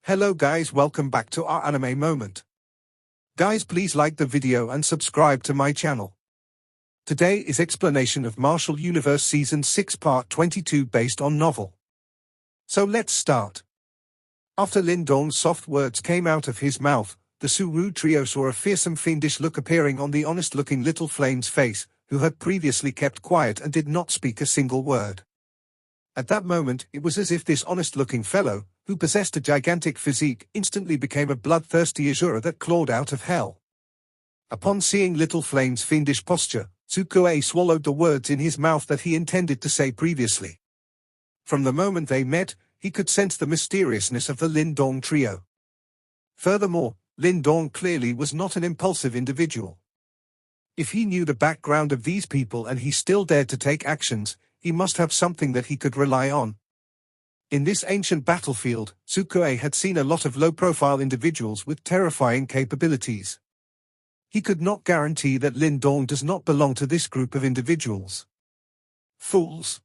Hello guys, welcome back to our anime moment. Guys, please like the video and subscribe to my channel. Today is explanation of Martial Universe Season 6 Part 22 based on novel. So let's start. After Lindong's soft words came out of his mouth, the Suru trio saw a fearsome fiendish look appearing on the honest-looking Little Flame's face, who had previously kept quiet and did not speak a single word. At that moment, it was as if this honest-looking fellow, who possessed a gigantic physique, instantly became a bloodthirsty Azura that clawed out of hell. Upon seeing Little Flame's fiendish posture, Tsukue swallowed the words in his mouth that he intended to say previously. From the moment they met, he could sense the mysteriousness of the Lindong trio. Furthermore, Lindong clearly was not an impulsive individual. If he knew the background of these people and he still dared to take actions, he must have something that he could rely on. In this ancient battlefield, Tsukue had seen a lot of low-profile individuals with terrifying capabilities. He could not guarantee that Lindong does not belong to this group of individuals. Fools!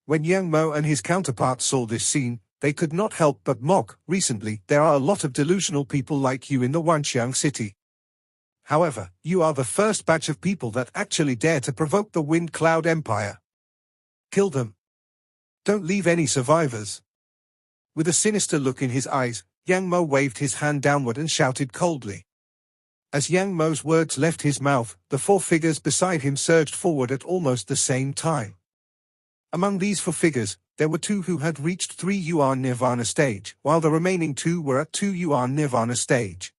When Yang Mo and his counterparts saw this scene, they could not help but mock. Recently, there are a lot of delusional people like you in the Waniang city. However, you are the first batch of people that actually dare to provoke the Windcloud Empire. Kill them. Don't leave any survivors. With a sinister look in his eyes, Yang Mo waved his hand downward and shouted coldly. As Yang Mo's words left his mouth, the four figures beside him surged forward at almost the same time. Among these four figures, there were two who had reached 3 Yuan Nirvana stage, while the remaining two were at 2 Yuan Nirvana stage.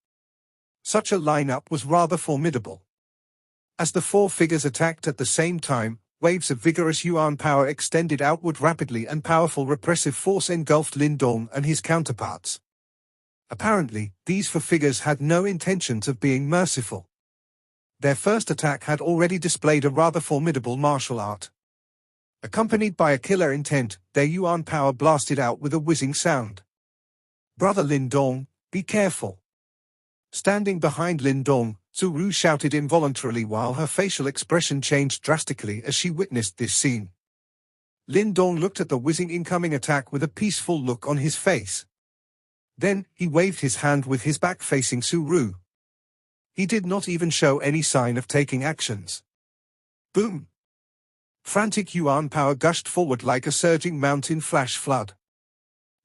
Such a lineup was rather formidable. As the four figures attacked at the same time, waves of vigorous Yuan power extended outward rapidly and powerful repressive force engulfed Lindong and his counterparts. Apparently, these four figures had no intentions of being merciful. Their first attack had already displayed a rather formidable martial art. Accompanied by a killer intent, their Yuan power blasted out with a whizzing sound. Brother Lindong, be careful. Standing behind Lindong, Tsuru shouted involuntarily while her facial expression changed drastically as she witnessed this scene. Lindong looked at the whizzing incoming attack with a peaceful look on his face. Then, he waved his hand with his back facing Tsuru. He did not even show any sign of taking actions. Boom! Frantic Yuan power gushed forward like a surging mountain flash flood.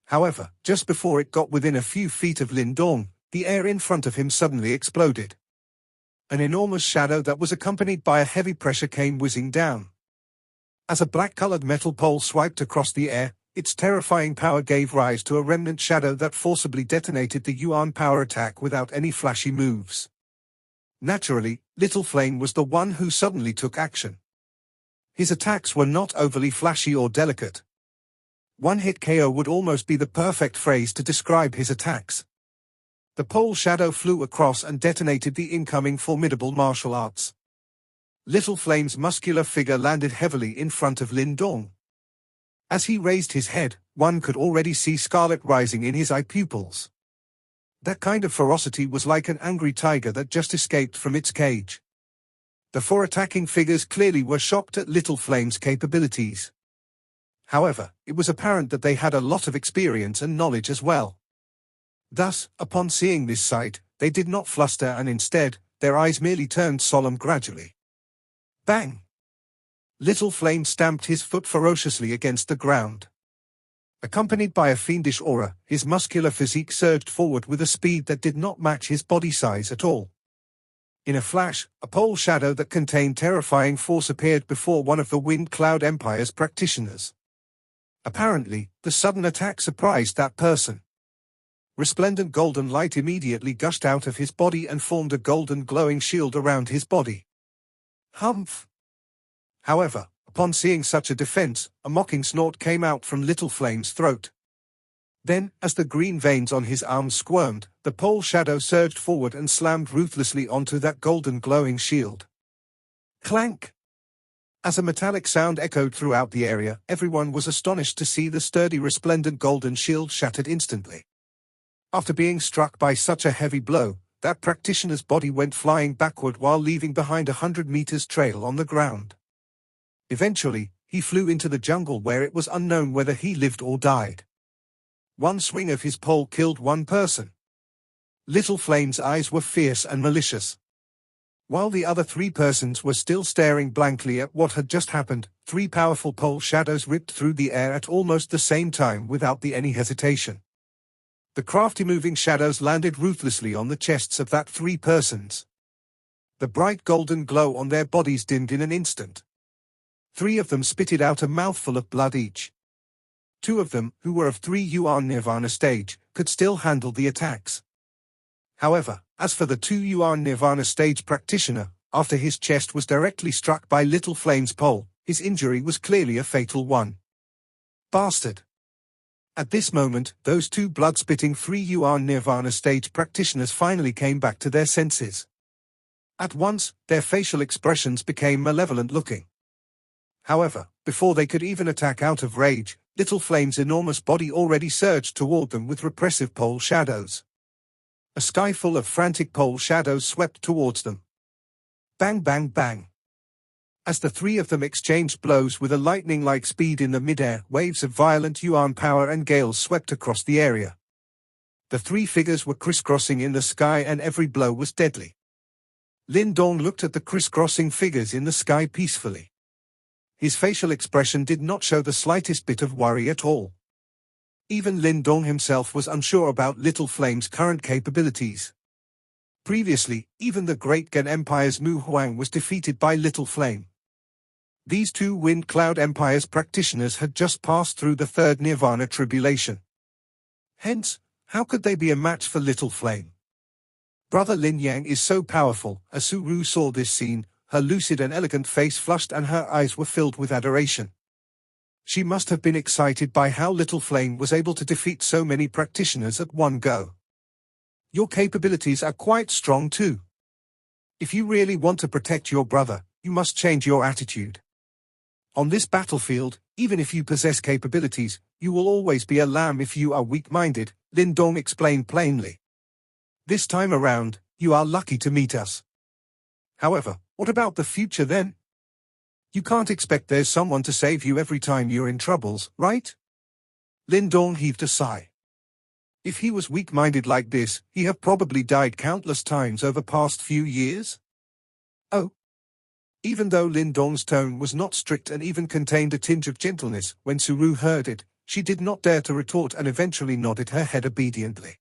However, just before it got within a few feet of Lindong, the air in front of him suddenly exploded. An enormous shadow that was accompanied by a heavy pressure came whizzing down. As a black-colored metal pole swiped across the air, its terrifying power gave rise to a remnant shadow that forcibly detonated the Yuan power attack without any flashy moves. Naturally, Little Flame was the one who suddenly took action. His attacks were not overly flashy or delicate. One-hit KO would almost be the perfect phrase to describe his attacks. The pole shadow flew across and detonated the incoming formidable martial arts. Little Flame's muscular figure landed heavily in front of Lindong. As he raised his head, one could already see scarlet rising in his eye pupils. That kind of ferocity was like an angry tiger that just escaped from its cage. The four attacking figures clearly were shocked at Little Flame's capabilities. However, it was apparent that they had a lot of experience and knowledge as well. Thus, upon seeing this sight, they did not fluster and instead, their eyes merely turned solemn gradually. Bang! Little Flame stamped his foot ferociously against the ground. Accompanied by a fiendish aura, his muscular physique surged forward with a speed that did not match his body size at all. In a flash, a pole shadow that contained terrifying force appeared before one of the Windcloud Empire's practitioners. Apparently, the sudden attack surprised that person. Resplendent golden light immediately gushed out of his body and formed a golden glowing shield around his body. Humph! However, upon seeing such a defense, a mocking snort came out from Little Flame's throat. Then, as the green veins on his arms squirmed, the pole shadow surged forward and slammed ruthlessly onto that golden glowing shield. Clank! As a metallic sound echoed throughout the area, everyone was astonished to see the sturdy resplendent golden shield shattered instantly. After being struck by such a heavy blow, that practitioner's body went flying backward while leaving behind 100 meters trail on the ground. Eventually, he flew into the jungle where it was unknown whether he lived or died. One swing of his pole killed one person. Little Flame's eyes were fierce and malicious. While the other 3 persons were still staring blankly at what had just happened, 3 powerful pole shadows ripped through the air at almost the same time without any hesitation. The crafty moving shadows landed ruthlessly on the chests of that 3 persons. The bright golden glow on their bodies dimmed in an instant. 3 of them spitted out a mouthful of blood each. 2 of them, who were of 3 yuan Nirvana stage, could still handle the attacks. However, as for the 2 yuan Nirvana stage practitioner, after his chest was directly struck by Little Flame's pole, his injury was clearly a fatal one. Bastard! At this moment, those 2 blood-spitting 3 yuan Nirvana stage practitioners finally came back to their senses. At once, their facial expressions became malevolent-looking. However, before they could even attack out of rage, Little Flame's enormous body already surged toward them with repressive pole shadows. A sky full of frantic pole shadows swept towards them. Bang bang bang. As the 3 of them exchanged blows with a lightning-like speed in the mid-air, waves of violent yuan power and gales swept across the area. The 3 figures were crisscrossing in the sky and every blow was deadly. Lin Dong looked at the crisscrossing figures in the sky peacefully. His facial expression did not show the slightest bit of worry at all. Even Lin Dong himself was unsure about Little Flame's current capabilities. Previously, even the Great Gan Empire's Mu Huang was defeated by Little Flame. These 2 Windcloud Empire's practitioners had just passed through the 3rd Nirvana tribulation. Hence, how could they be a match for Little Flame? Brother Lin Yang is so powerful. As Su Ru saw this scene, her lucid and elegant face flushed and her eyes were filled with adoration. She must have been excited by how Little Flame was able to defeat so many practitioners at one go. Your capabilities are quite strong too. If you really want to protect your brother, you must change your attitude. On this battlefield, even if you possess capabilities, you will always be a lamb if you are weak-minded, Lin Dong explained plainly. This time around, you are lucky to meet us. However, what about the future then? You can't expect there's someone to save you every time you're in troubles, right? Lin Dong heaved a sigh. If he was weak-minded like this, he have probably died countless times over past few years. Oh. Even though Lin Dong's tone was not strict and even contained a tinge of gentleness, when Su Ru heard it, she did not dare to retort and eventually nodded her head obediently.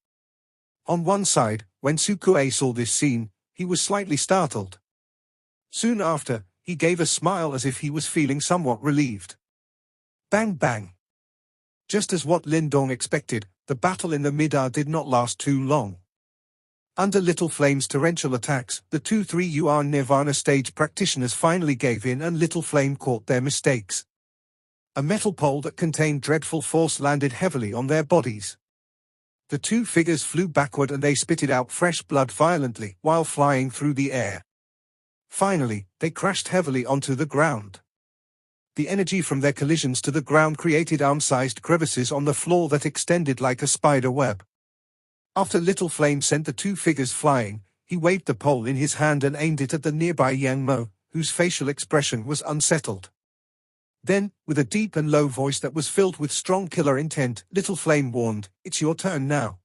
On one side, when Su Kuei saw this scene, he was slightly startled. Soon after, he gave a smile as if he was feeling somewhat relieved. Bang bang. Just as what Lin Dong expected, the battle in the mid-air did not last too long. Under Little Flame's torrential attacks, the 2-3 yuan Nirvana stage practitioners finally gave in and Little Flame caught their mistakes. A metal pole that contained dreadful force landed heavily on their bodies. The 2 figures flew backward and they spitted out fresh blood violently while flying through the air. Finally, they crashed heavily onto the ground. The energy from their collisions to the ground created arm-sized crevices on the floor that extended like a spider web. After Little Flame sent the 2 figures flying, he waved the pole in his hand and aimed it at the nearby Yang Mo, whose facial expression was unsettled. Then, with a deep and low voice that was filled with strong killer intent, Little Flame warned, "It's your turn now."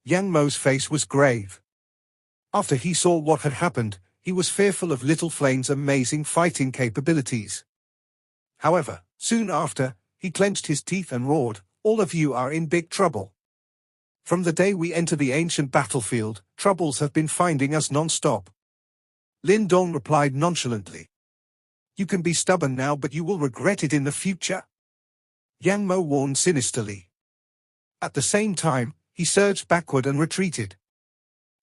Yang Mo's face was grave. After he saw what had happened, he was fearful of Little Flame's amazing fighting capabilities. However, soon after, he clenched his teeth and roared, "All of you are in big trouble. From the day we enter the ancient battlefield, troubles have been finding us non-stop." Lin Dong replied nonchalantly. "You can be stubborn now but you will regret it in the future." Yang Mo warned sinisterly. At the same time, he surged backward and retreated.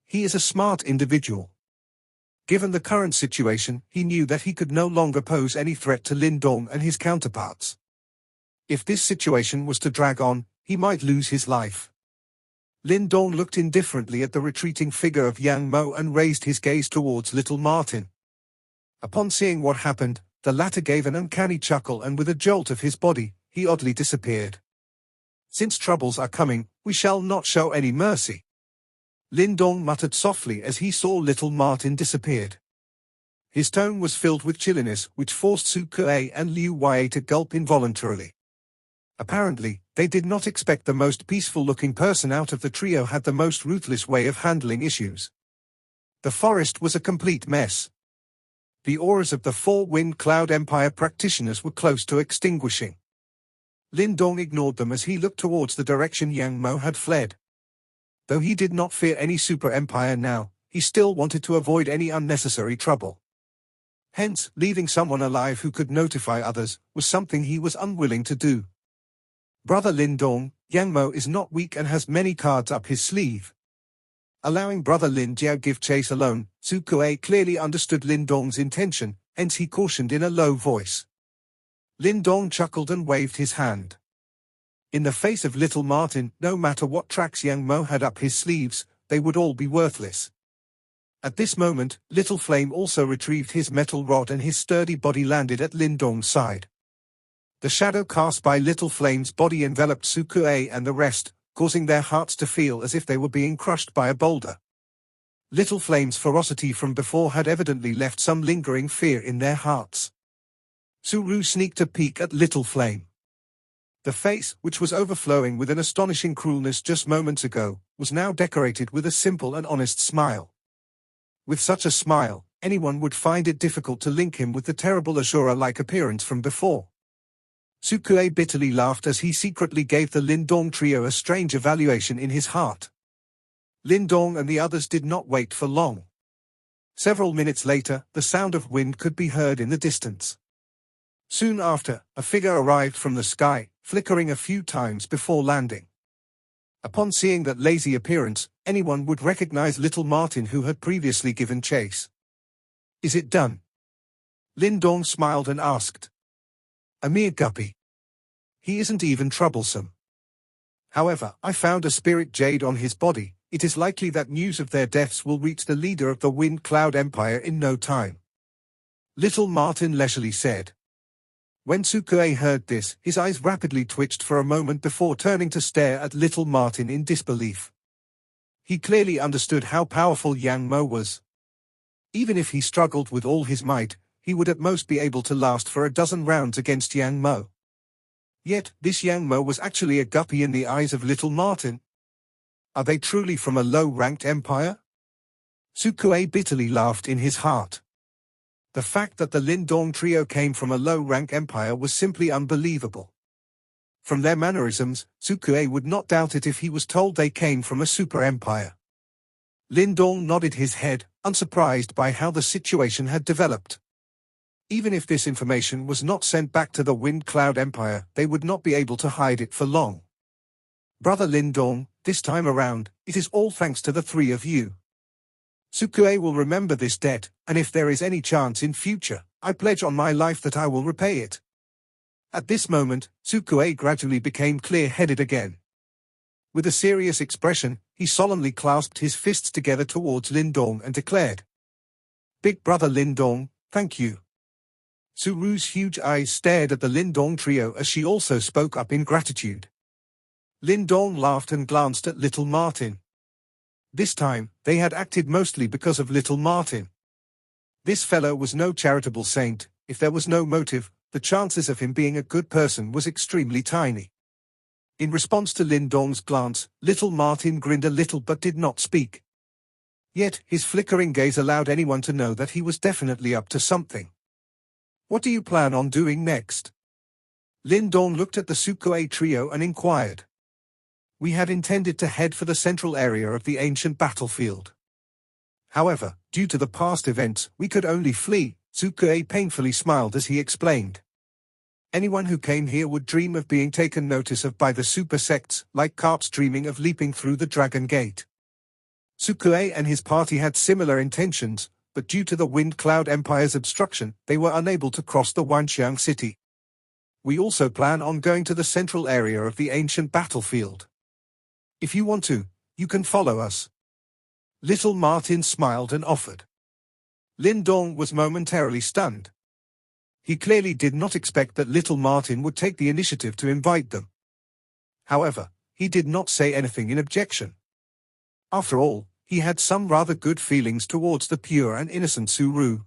He is a smart individual. Given the current situation, he knew that he could no longer pose any threat to Lin Dong and his counterparts. If this situation was to drag on, he might lose his life. Lin Dong looked indifferently at the retreating figure of Yang Mo and raised his gaze towards little Martin. Upon seeing what happened, the latter gave an uncanny chuckle and with a jolt of his body, he oddly disappeared. "Since troubles are coming, we shall not show any mercy." Lin Dong muttered softly as he saw little Martin disappeared. His tone was filled with chilliness, which forced Su Kuei and Liu Wei to gulp involuntarily. Apparently, they did not expect the most peaceful-looking person out of the trio had the most ruthless way of handling issues. The forest was a complete mess. The auras of the 4 Windcloud Empire practitioners were close to extinguishing. Lin Dong ignored them as he looked towards the direction Yang Mo had fled. Though he did not fear any super empire now, he still wanted to avoid any unnecessary trouble. Hence, leaving someone alive who could notify others was something he was unwilling to do. Brother Lin Dong, Yang Mo is not weak and has many cards up his sleeve. Allowing Brother Lin Jiao give chase alone, Su Kuei clearly understood Lin Dong's intention, hence he cautioned in a low voice. Lin Dong chuckled and waved his hand. In the face of little Martin, no matter what tracks Yang Mo had up his sleeves, they would all be worthless. At this moment, Little Flame also retrieved his metal rod and his sturdy body landed at Lin Dong's side. The shadow cast by Little Flame's body enveloped Su Kuei and the rest, causing their hearts to feel as if they were being crushed by a boulder. Little Flame's ferocity from before had evidently left some lingering fear in their hearts. Su Ru sneaked a peek at Little Flame. The face, which was overflowing with an astonishing cruelness just moments ago, was now decorated with a simple and honest smile. With such a smile, anyone would find it difficult to link him with the terrible Ashura-like appearance from before. Su Kuei bitterly laughed as he secretly gave the Lin Dong trio a strange evaluation in his heart. Lin Dong and the others did not wait for long. Several minutes later, the sound of wind could be heard in the distance. Soon after, a figure arrived from the sky, flickering a few times before landing. Upon seeing that lazy appearance, anyone would recognize little Martin who had previously given chase. "Is it done?" Lin Dong smiled and asked. "A mere guppy. He isn't even troublesome. However, I found a spirit jade on his body. It is likely that news of their deaths will reach the leader of the Windcloud Empire in no time," Little Martin leisurely said. When Su Kuei heard this, his eyes rapidly twitched for a moment before turning to stare at Little Martin in disbelief. He clearly understood how powerful Yang Mo was. Even if he struggled with all his might, he would at most be able to last for a dozen rounds against Yang Mo. Yet, this Yang Mo was actually a guppy in the eyes of Little Martin. Are they truly from a low-ranked empire? Su Kuei bitterly laughed in his heart. The fact that the Lin Dong trio came from a low-rank empire was simply unbelievable. From their mannerisms, Su Kuei would not doubt it if he was told they came from a super empire. Lin Dong nodded his head, unsurprised by how the situation had developed. Even if this information was not sent back to the Windcloud Empire, they would not be able to hide it for long. "Brother Lin Dong, this time around, it is all thanks to the 3 of you. Su Kuei will remember this debt, and if there is any chance in future, I pledge on my life that I will repay it." At this moment, Su Kuei gradually became clear-headed again. With a serious expression, he solemnly clasped his fists together towards Lin Dong and declared, "Big brother Lin Dong, thank you." Su Ru's huge eyes stared at the Lin Dong trio as she also spoke up in gratitude. Lin Dong laughed and glanced at Little Martin. This time, they had acted mostly because of Little Martin. This fellow was no charitable saint. If there was no motive, the chances of him being a good person was extremely tiny. In response to Lin Dong's glance, Little Martin grinned a little but did not speak. Yet, his flickering gaze allowed anyone to know that he was definitely up to something. "What do you plan on doing next?" Lin Dong looked at the Su Kuei trio and inquired. "We had intended to head for the central area of the ancient battlefield. However, due to the past events, we could only flee," Su Kuei painfully smiled as he explained. "Anyone who came here would dream of being taken notice of by the super sects, like carps dreaming of leaping through the Dragon Gate." Su Kuei and his party had similar intentions, but due to the Windcloud Empire's obstruction, they were unable to cross the Waniang city. "We also plan on going to the central area of the ancient battlefield. If you want to, you can follow us." Little Martin smiled and offered. Lin Dong was momentarily stunned. He clearly did not expect that Little Martin would take the initiative to invite them. However, he did not say anything in objection. After all, he had some rather good feelings towards the pure and innocent Su Ru.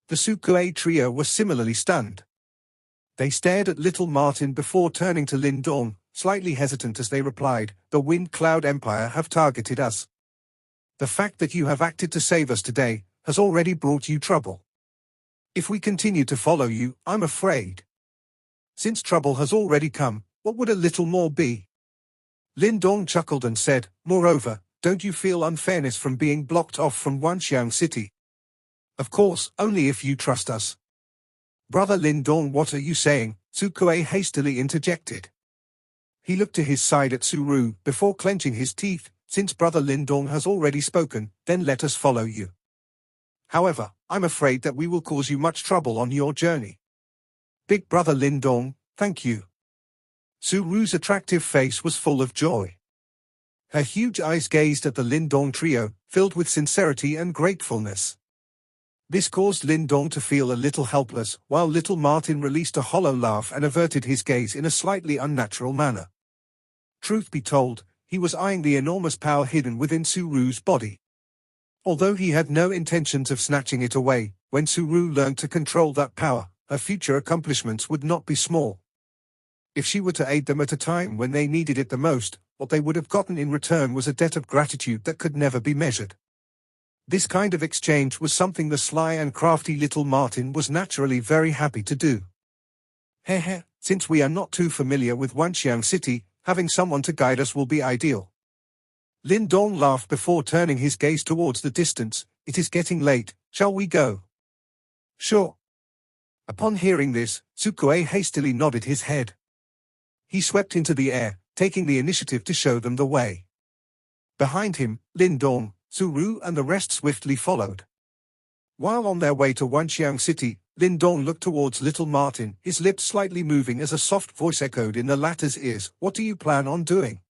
The Su Kuei trio was similarly stunned. They stared at little Martin before turning to Lindong, slightly hesitant as they replied, "The Windcloud Empire have targeted us. The fact that you have acted to save us today has already brought you trouble. If we continue to follow you, I'm afraid. Since trouble has already come, what would a little more be?" Lindong chuckled and said, "Moreover, don't you feel unfairness from being blocked off from Waniang city? Of course, only if you trust us." "Brother Lindong, what are you saying?" Sukue hastily interjected. He looked to his side at Suru before clenching his teeth. "Since Brother Lindong has already spoken, then let us follow you. However, I'm afraid that we will cause you much trouble on your journey." "Big Brother Lindong, thank you." Suru's attractive face was full of joy. Her huge eyes gazed at the Lindong trio, filled with sincerity and gratefulness. This caused Lindong to feel a little helpless, while little Martin released a hollow laugh and averted his gaze in a slightly unnatural manner. Truth be told, he was eyeing the enormous power hidden within Suru's body. Although he had no intentions of snatching it away, when Suru learned to control that power, her future accomplishments would not be small. If she were to aid them at a time when they needed it the most, what they would have gotten in return was a debt of gratitude that could never be measured. This kind of exchange was something the sly and crafty little Martin was naturally very happy to do. "Heh, since we are not too familiar with Waniang city, having someone to guide us will be ideal." Lindong laughed before turning his gaze towards the distance. "It is getting late, shall we go?" "Sure." Upon hearing this, Sukue hastily nodded his head. He swept into the air, taking the initiative to show them the way. Behind him, Lindong, Suru and the rest swiftly followed. While on their way to Waniang city, Lindong looked towards little Martin, his lips slightly moving as a soft voice echoed in the latter's ears, "What do you plan on doing?"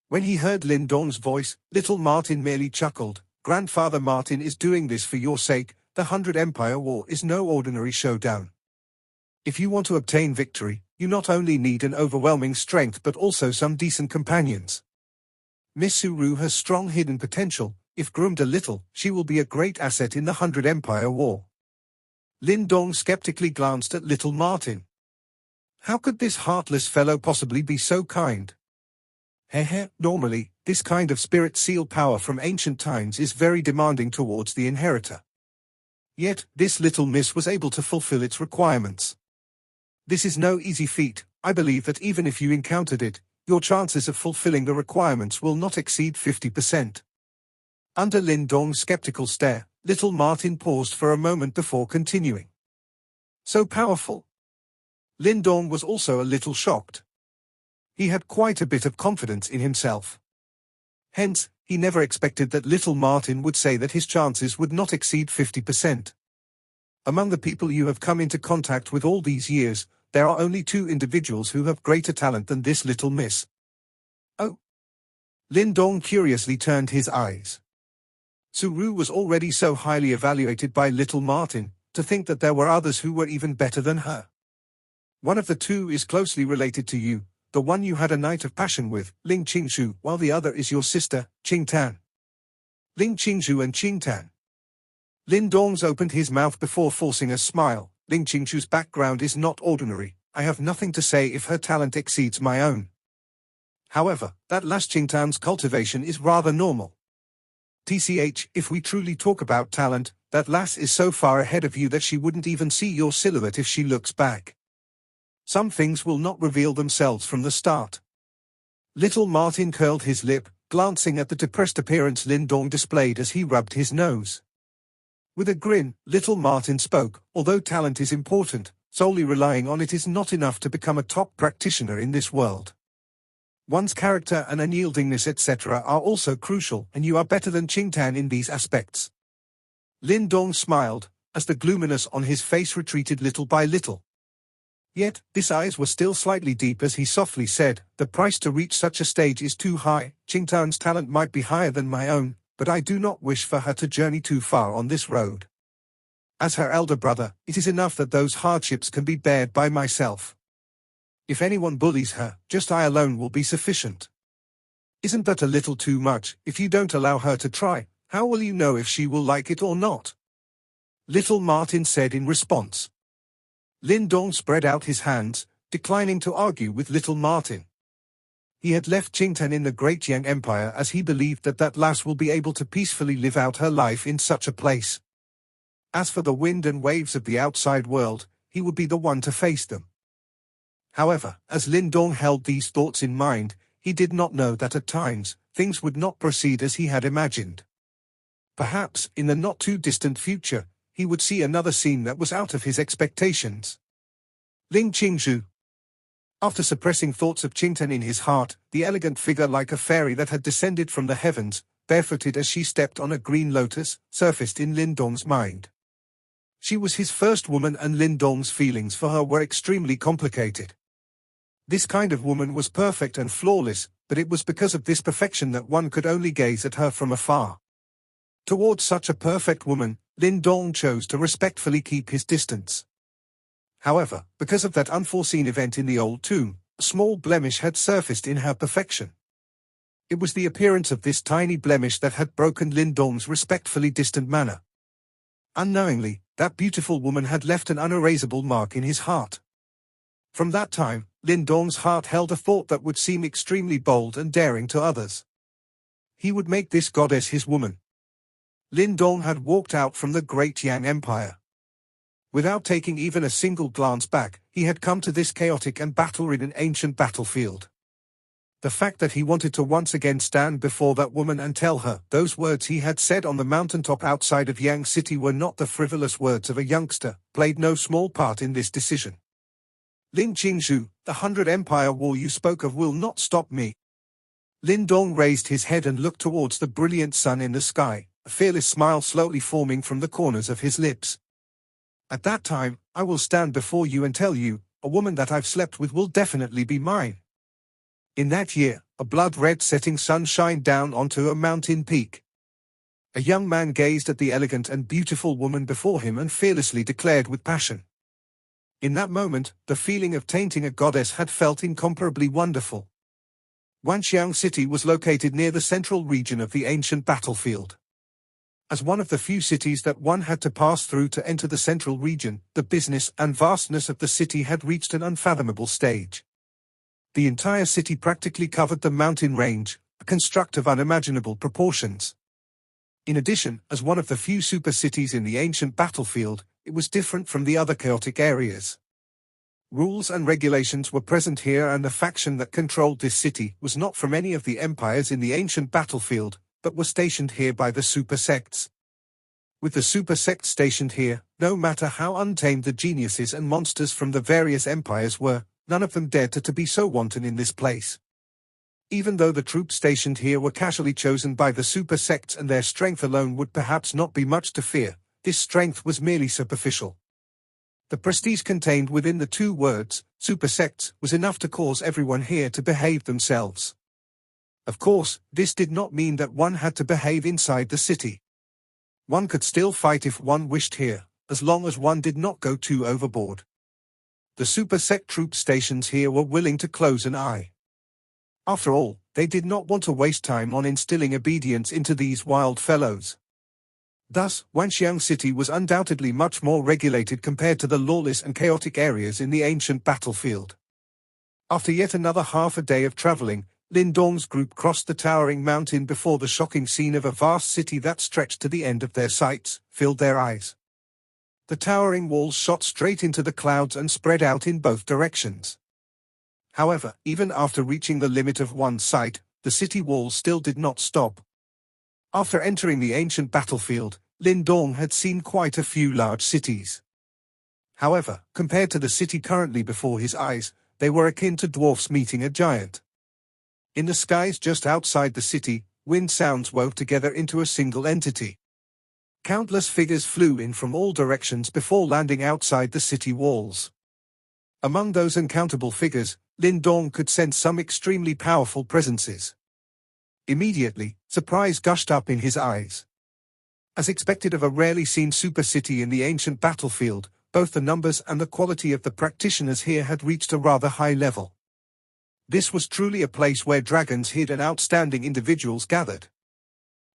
When he heard Lindong's voice, little Martin merely chuckled. "Grandfather Martin is doing this for your sake. The 100 Empire War is no ordinary showdown. If you want to obtain victory, you not only need an overwhelming strength but also some decent companions. Miss Suru has strong hidden potential. If groomed a little, she will be a great asset in the 100 Empire War." Lindong skeptically glanced at little Martin. How could this heartless fellow possibly be so kind? Normally, this kind of spirit seal power from ancient times is very demanding towards the inheritor. Yet, this little miss was able to fulfill its requirements. This is no easy feat. I believe that even if you encountered it, your chances of fulfilling the requirements will not exceed 50%. Under Lindong's skeptical stare, little Martin paused for a moment before continuing. So powerful? Lindong was also a little shocked. He had quite a bit of confidence in himself. Hence, he never expected that little Martin would say that his chances would not exceed 50%. Among the people you have come into contact with all these years, there are only 2 individuals who have greater talent than this little miss. Oh. Lindong curiously turned his eyes. Suru was already so highly evaluated by little Martin, to think that there were others who were even better than her. One of the 2 is closely related to you, the one you had a night of passion with, Ling Qingshu, while the other is your sister, Qingtan. Ling Qingshu and Qingtan. Lindong opened his mouth before forcing a smile. Ling Qingshu's background is not ordinary. I have nothing to say if her talent exceeds my own. However, that last Qingtan's cultivation is rather normal. TCH, if we truly talk about talent, that lass is so far ahead of you that she wouldn't even see your silhouette if she looks back. Some things will not reveal themselves from the start. Little Martin curled his lip, glancing at the depressed appearance Lindong displayed as he rubbed his nose. With a grin, little Martin spoke, although talent is important, solely relying on it is not enough to become a top practitioner in this world. One's character and unyieldingness etc. are also crucial, and you are better than Qingtan in these aspects. Lindong smiled, as the gloominess on his face retreated little by little. Yet, his eyes were still slightly deep as he softly said, "The price to reach such a stage is too high. Qingtan's talent might be higher than my own, but I do not wish for her to journey too far on this road. As her elder brother, it is enough that those hardships can be bared by myself. If anyone bullies her, just I alone will be sufficient. Isn't that a little too much? If you don't allow her to try, how will you know if she will like it or not?" Little Martin said in response. Lin Dong spread out his hands, declining to argue with little Martin. He had left Qingtan in the Great Yang Empire as he believed that that lass will be able to peacefully live out her life in such a place. As for the wind and waves of the outside world, he would be the one to face them. However, as Lin Dong held these thoughts in mind, he did not know that at times, things would not proceed as he had imagined. Perhaps, in the not-too-distant future, he would see another scene that was out of his expectations. Ling Qingzhu. After suppressing thoughts of Qingtan in his heart, the elegant figure like a fairy that had descended from the heavens, barefooted as she stepped on a green lotus, surfaced in Lin Dong's mind. She was his first woman and Lin Dong's feelings for her were extremely complicated. This kind of woman was perfect and flawless, but it was because of this perfection that one could only gaze at her from afar. Towards such a perfect woman, Lin Dong chose to respectfully keep his distance. However, because of that unforeseen event in the old tomb, a small blemish had surfaced in her perfection. It was the appearance of this tiny blemish that had broken Lin Dong's respectfully distant manner. Unknowingly, that beautiful woman had left an unerasable mark in his heart. From that time, Lin Dong's heart held a thought that would seem extremely bold and daring to others. He would make this goddess his woman. Lin Dong had walked out from the Great Yang Empire. Without taking even a single glance back, he had come to this chaotic and battle-ridden ancient battlefield. The fact that he wanted to once again stand before that woman and tell her those words he had said on the mountaintop outside of Yang City were not the frivolous words of a youngster, played no small part in this decision. Ling Qingzhu, the 100 Empire War you spoke of will not stop me. Lin Dong raised his head and looked towards the brilliant sun in the sky, a fearless smile slowly forming from the corners of his lips. At that time, I will stand before you and tell you, a woman that I've slept with will definitely be mine. In that year, a blood-red setting sun shined down onto a mountain peak. A young man gazed at the elegant and beautiful woman before him and fearlessly declared with passion. In that moment, the feeling of tainting a goddess had felt incomparably wonderful. Waniang City was located near the central region of the ancient battlefield. As one of the few cities that one had to pass through to enter the central region, the business and vastness of the city had reached an unfathomable stage. The entire city practically covered the mountain range, a construct of unimaginable proportions. In addition, as one of the few super cities in the ancient battlefield, it was different from the other chaotic areas. Rules and regulations were present here, and the faction that controlled this city was not from any of the empires in the ancient battlefield, but were stationed here by the super sects. With the super sects stationed here, no matter how untamed the geniuses and monsters from the various empires were, none of them dared to be so wanton in this place. Even though the troops stationed here were casually chosen by the super sects and their strength alone would perhaps not be much to fear, this strength was merely superficial. The prestige contained within the two words, super sects, was enough to cause everyone here to behave themselves. Of course, this did not mean that one had to behave inside the city. One could still fight if one wished here, as long as one did not go too overboard. The super sect troop stations here were willing to close an eye. After all, they did not want to waste time on instilling obedience into these wild fellows. Thus, Waniang City was undoubtedly much more regulated compared to the lawless and chaotic areas in the ancient battlefield. After yet another half a day of traveling, Lin Dong's group crossed the towering mountain before the shocking scene of a vast city that stretched to the end of their sights, filled their eyes. The towering walls shot straight into the clouds and spread out in both directions. However, even after reaching the limit of one's sight, the city walls still did not stop. After entering the ancient battlefield, Lin Dong had seen quite a few large cities. However, compared to the city currently before his eyes, they were akin to dwarfs meeting a giant. In the skies just outside the city, wind sounds wove together into a single entity. Countless figures flew in from all directions before landing outside the city walls. Among those uncountable figures, Lin Dong could sense some extremely powerful presences. Immediately, surprise gushed up in his eyes. As expected of a rarely seen super city in the ancient battlefield, both the numbers and the quality of the practitioners here had reached a rather high level. This was truly a place where dragons hid and outstanding individuals gathered.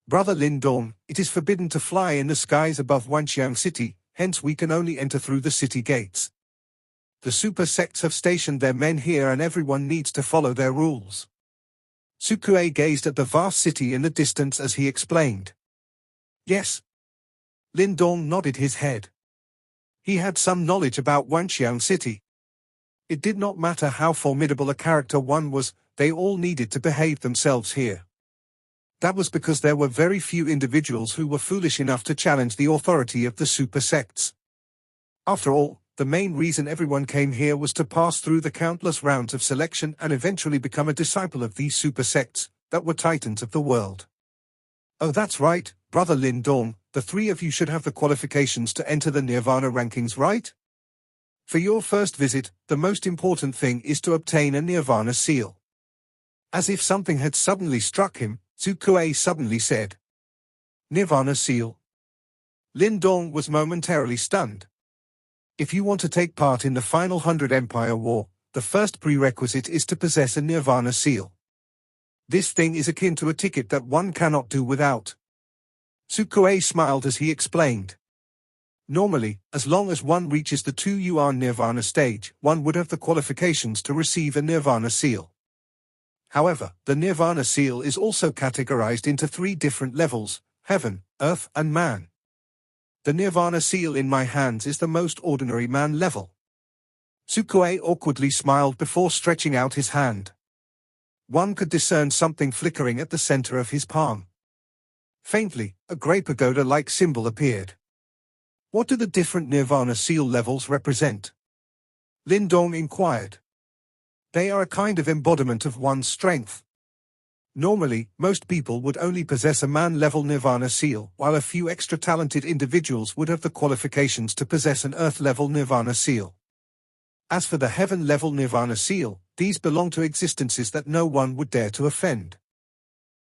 Brother Lin Dong, it is forbidden to fly in the skies above Waniang City, hence we can only enter through the city gates. The super sects have stationed their men here and everyone needs to follow their rules. Sukue gazed at the vast city in the distance as he explained. Yes. Lindong nodded his head. He had some knowledge about Waniang city. It did not matter how formidable a character one was, they all needed to behave themselves here. That was because there were very few individuals who were foolish enough to challenge the authority of the super sects. After all, the main reason everyone came here was to pass through the countless rounds of selection and eventually become a disciple of these super sects that were titans of the world. Oh, that's right, Brother Lindong, the three of you should have the qualifications to enter the Nirvana rankings, right? For your first visit, the most important thing is to obtain a Nirvana seal. As if something had suddenly struck him, Sukue suddenly said. Nirvana seal? Lindong was momentarily stunned. If you want to take part in the final 100 Empire War, the first prerequisite is to possess a Nirvana seal. This thing is akin to a ticket that one cannot do without. Sukue smiled as he explained. Normally, as long as one reaches the 2 Yuan Nirvana stage, one would have the qualifications to receive a Nirvana seal. However, the Nirvana seal is also categorized into 3 different levels: heaven, earth, and man. The Nirvana seal in my hands is the most ordinary man level. Sukue awkwardly smiled before stretching out his hand. One could discern something flickering at the center of his palm. Faintly, a grey pagoda-like symbol appeared. What do the different Nirvana seal levels represent? Lindong inquired. They are a kind of embodiment of one's strength. Normally, most people would only possess a man-level Nirvana seal, while a few extra-talented individuals would have the qualifications to possess an Earth-level Nirvana seal. As for the Heaven-level Nirvana seal, these belong to existences that no one would dare to offend.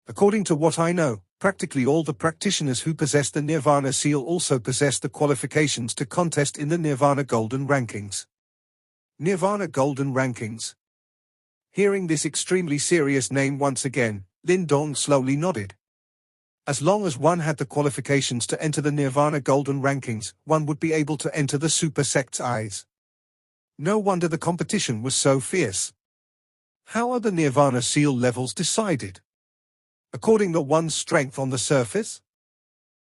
According to what I know, practically all the practitioners who possess the Nirvana seal also possess the qualifications to contest in the Nirvana Golden Rankings. Nirvana Golden Rankings. Hearing this extremely serious name once again, Lindong slowly nodded. As long as one had the qualifications to enter the Nirvana Golden Rankings, one would be able to enter the super sect's eyes. No wonder the competition was so fierce. How are the Nirvana seal levels decided? According to one's strength on the surface?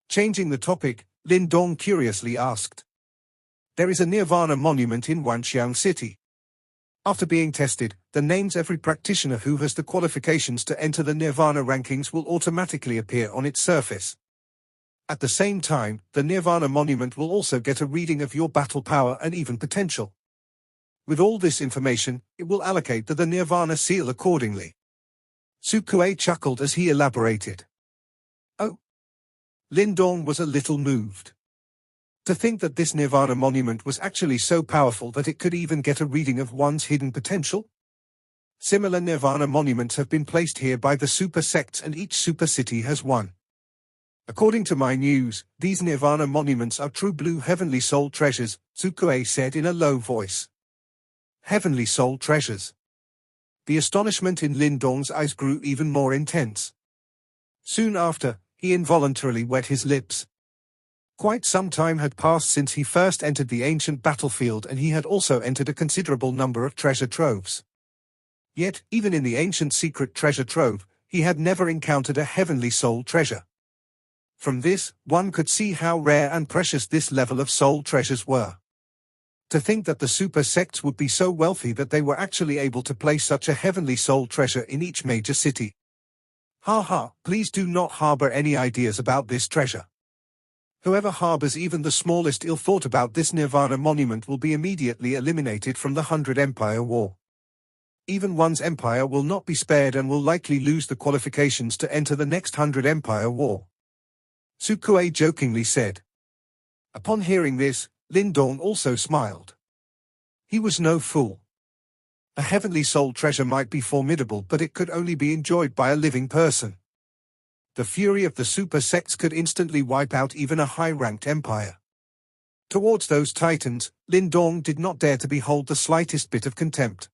Changing the topic, Lindong curiously asked. There is a Nirvana monument in Waniang city. After being tested, the names every practitioner who has the qualifications to enter the Nirvana rankings will automatically appear on its surface. At the same time, the Nirvana monument will also get a reading of your battle power and even potential. With all this information, it will allocate to the Nirvana seal accordingly. Sukue chuckled as he elaborated. Oh. Lindong was a little moved. To think that this Nirvana monument was actually so powerful that it could even get a reading of one's hidden potential? Similar Nirvana monuments have been placed here by the super sects and each super city has one. According to my news, these Nirvana monuments are true blue heavenly soul treasures, Sukue said in a low voice. Heavenly soul treasures. The astonishment in Lindong's eyes grew even more intense. Soon after, he involuntarily wet his lips. Quite some time had passed since he first entered the ancient battlefield and he had also entered a considerable number of treasure troves. Yet, even in the ancient secret treasure trove, he had never encountered a heavenly soul treasure. From this, one could see how rare and precious this level of soul treasures were. To think that the super sects would be so wealthy that they were actually able to place such a heavenly soul treasure in each major city. Ha ha, please do not harbor any ideas about this treasure. Whoever harbors even the smallest ill thought about this Nirvana monument will be immediately eliminated from the 100 Empire War. Even one's empire will not be spared and will likely lose the qualifications to enter the next 100 Empire War. Sukue jokingly said. Upon hearing this, Lindong also smiled. He was no fool. A heavenly soul treasure might be formidable, but it could only be enjoyed by a living person. The fury of the super sects could instantly wipe out even a high-ranked empire. Towards those titans, Lindong did not dare to behold the slightest bit of contempt.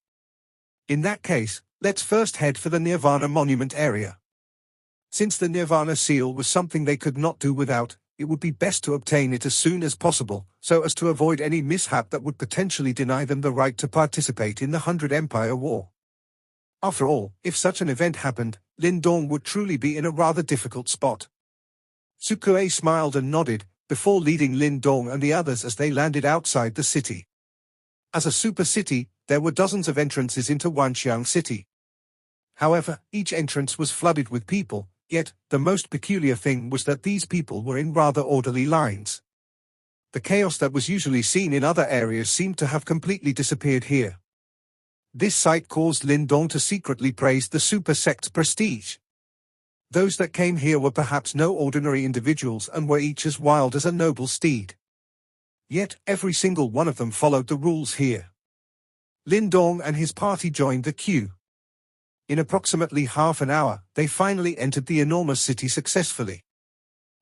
In that case, let's first head for the Nirvana monument area. Since the Nirvana seal was something they could not do without, it would be best to obtain it as soon as possible, so as to avoid any mishap that would potentially deny them the right to participate in the 100 Empire War. After all, if such an event happened, Lindong would truly be in a rather difficult spot. Sukue smiled and nodded, before leading Lindong and the others as they landed outside the city. As a super city, there were dozens of entrances into Waniang city. However, each entrance was flooded with people, yet, the most peculiar thing was that these people were in rather orderly lines. The chaos that was usually seen in other areas seemed to have completely disappeared here. This sight caused Lindong to secretly praise the super sect's prestige. Those that came here were perhaps no ordinary individuals and were each as wild as a noble steed. Yet, every single one of them followed the rules here. Lindong and his party joined the queue. In approximately half an hour, they finally entered the enormous city successfully.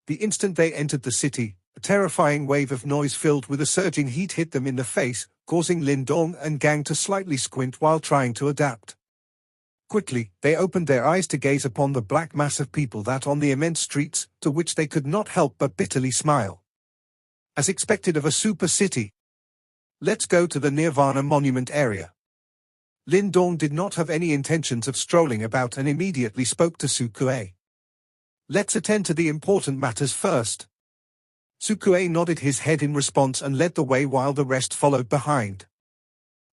The instant they entered the city, a terrifying wave of noise filled with a surging heat hit them in the face, causing Lindong and gang to slightly squint while trying to adapt. Quickly, they opened their eyes to gaze upon the black mass of people that on the immense streets, to which they could not help but bitterly smile. As expected of a super city. Let's go to the Nirvana monument area. Lindong did not have any intentions of strolling about and immediately spoke to Sukue. Let's attend to the important matters first. Sukue nodded his head in response and led the way while the rest followed behind.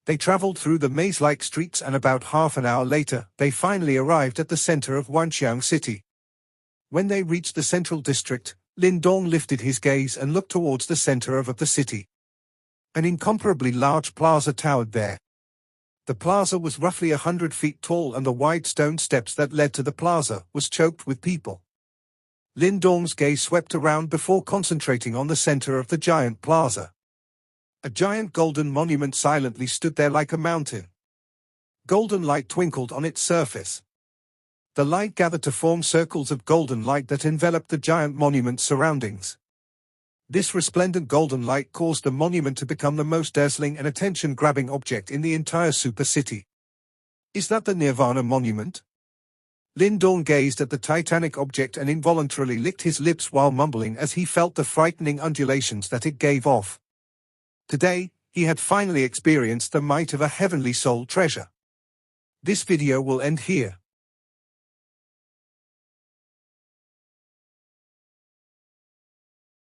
They traveled through the maze-like streets and about half an hour later, they finally arrived at the center of Waniang city. When they reached the central district, Lindong lifted his gaze and looked towards the center of the city. An incomparably large plaza towered there. The plaza was roughly 100 feet tall and the wide stone steps that led to the plaza was choked with people. Lindong's gaze swept around before concentrating on the center of the giant plaza. A giant golden monument silently stood there like a mountain. Golden light twinkled on its surface. The light gathered to form circles of golden light that enveloped the giant monument's surroundings. This resplendent golden light caused the monument to become the most dazzling and attention-grabbing object in the entire super city. Is that the Nirvana monument? Lindong gazed at the titanic object and involuntarily licked his lips while mumbling as he felt the frightening undulations that it gave off. Today, he had finally experienced the might of a heavenly soul treasure. This video will end here.